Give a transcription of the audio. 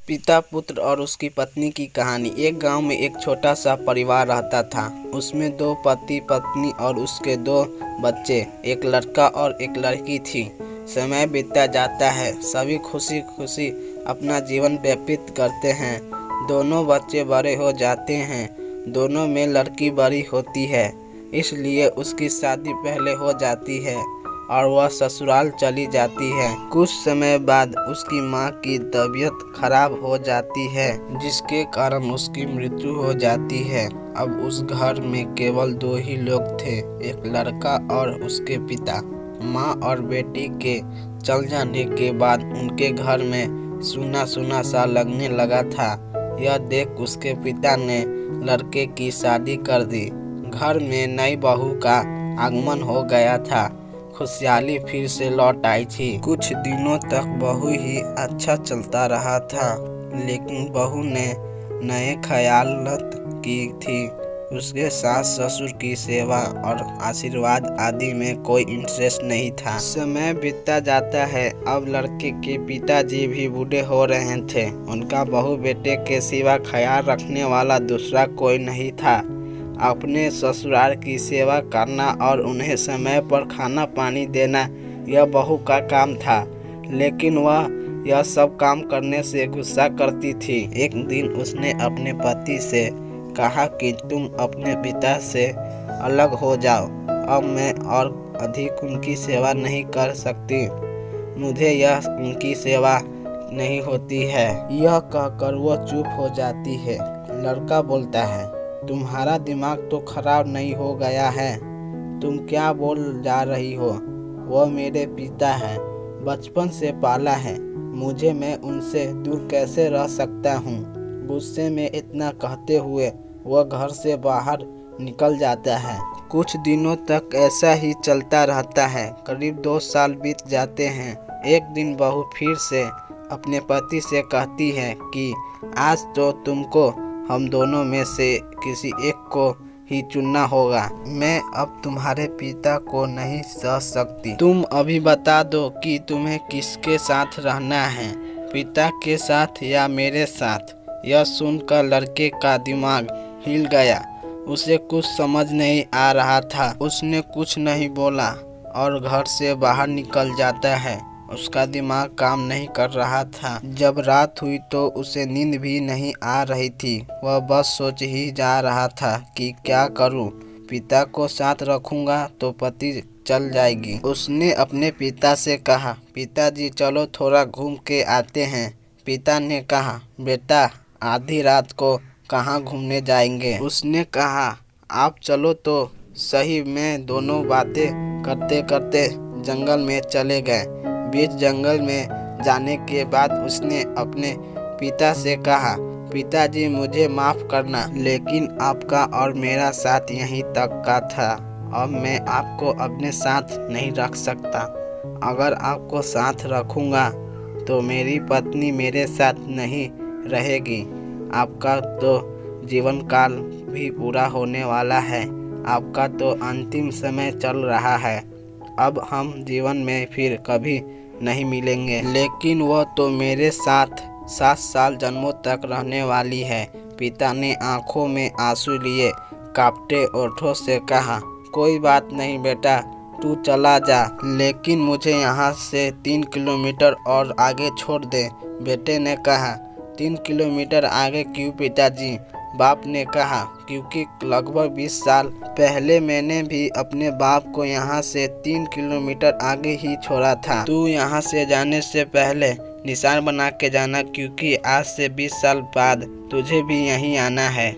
पिता, पुत्र और उसकी पत्नी की कहानी। एक गांव में एक छोटा सा परिवार रहता था। उसमें दो पति पत्नी और उसके दो बच्चे, एक लड़का और एक लड़की थी। समय बीतता जाता है, सभी खुशी खुशी अपना जीवन व्यतीत करते हैं। दोनों बच्चे बड़े हो जाते हैं। दोनों में लड़की बड़ी होती है, इसलिए उसकी शादी पहले हो जाती है और वह ससुराल चली जाती है। कुछ समय बाद उसकी माँ की तबीयत खराब हो जाती है, जिसके कारण उसकी मृत्यु हो जाती है। अब उस घर में केवल दो ही लोग थे, एक लड़का और उसके पिता। माँ और बेटी के चल जाने के बाद उनके घर में सूना सूना सा लगने लगा था। यह देख उसके पिता ने लड़के की शादी कर दी। घर में नई बहू का आगमन हो गया था। खुशहाली फिर से लौट आई थी। कुछ दिनों तक बहू ही अच्छा चलता रहा था, लेकिन बहू ने नए ख्यालात की थी। उसके सास ससुर की सेवा और आशीर्वाद आदि में कोई इंटरेस्ट नहीं था। समय बीतता जाता है। अब लड़के के पिताजी भी बूढ़े हो रहे थे। उनका बहू बेटे के सिवा ख्याल रखने वाला दूसरा कोई नहीं था। अपने ससुराल की सेवा करना और उन्हें समय पर खाना पानी देना यह बहू का काम था, लेकिन वह यह सब काम करने से गुस्सा करती थी। एक दिन उसने अपने पति से कहा कि तुम अपने पिता से अलग हो जाओ। अब मैं और अधिक उनकी सेवा नहीं कर सकती। मुझे यह उनकी सेवा नहीं होती है। यह कहकर वह चुप हो जाती है। लड़का बोलता है, तुम्हारा दिमाग तो खराब नहीं हो गया है? तुम क्या बोल जा रही हो? वह मेरे पिता हैं, बचपन से पाला है मुझे, मैं उनसे दूर कैसे रह सकता हूँ? गुस्से में इतना कहते हुए वह घर से बाहर निकल जाता है। कुछ दिनों तक ऐसा ही चलता रहता है। करीब 2 साल बीत जाते हैं। एक दिन बहू फिर से अपने पति से कहती है कि आज तो तुमको हम दोनों में से किसी एक को ही चुनना होगा। मैं अब तुम्हारे पिता को नहीं सह सकती। तुम अभी बता दो कि तुम्हें किसके साथ रहना है, पिता के साथ या मेरे साथ? यह सुनकर लड़के का दिमाग हिल गया। उसे कुछ समझ नहीं आ रहा था। उसने कुछ नहीं बोला और घर से बाहर निकल जाता है। उसका दिमाग काम नहीं कर रहा था। जब रात हुई तो उसे नींद भी नहीं आ रही थी। वह बस सोच ही जा रहा था कि क्या करूं? पिता को साथ रखूंगा तो पति चल जाएगी। उसने अपने पिता से कहा, पिताजी चलो थोड़ा घूम के आते हैं। पिता ने कहा, बेटा आधी रात को कहाँ घूमने जाएंगे? उसने कहा, आप चलो तो सही। मैं दोनों बातें करते करते जंगल में चले गए। बीच जंगल में जाने के बाद उसने अपने पिता से कहा, पिताजी मुझे माफ़ करना, लेकिन आपका और मेरा साथ यहीं तक का था। अब मैं आपको अपने साथ नहीं रख सकता। अगर आपको साथ रखूँगा तो मेरी पत्नी मेरे साथ नहीं रहेगी। आपका तो जीवन काल भी पूरा होने वाला है। आपका तो अंतिम समय चल रहा है। अब हम जीवन में फिर कभी नहीं मिलेंगे। लेकिन वह तो मेरे साथ 7 साल जन्मों तक रहने वाली है। पिता ने आंखों में आंसू लिए कांपते ओठों से कहा, कोई बात नहीं बेटा, तू चला जा, लेकिन मुझे यहाँ से 3 किलोमीटर और आगे छोड़ दे। बेटे ने कहा, 3 किलोमीटर आगे क्यों पिताजी? बाप ने कहा, क्योंकि लगभग 20 साल पहले मैंने भी अपने बाप को यहाँ से 3 किलोमीटर आगे ही छोड़ा था। तू यहाँ से जाने से पहले निशान बना के जाना, क्योंकि आज से 20 साल बाद तुझे भी यहीं आना है।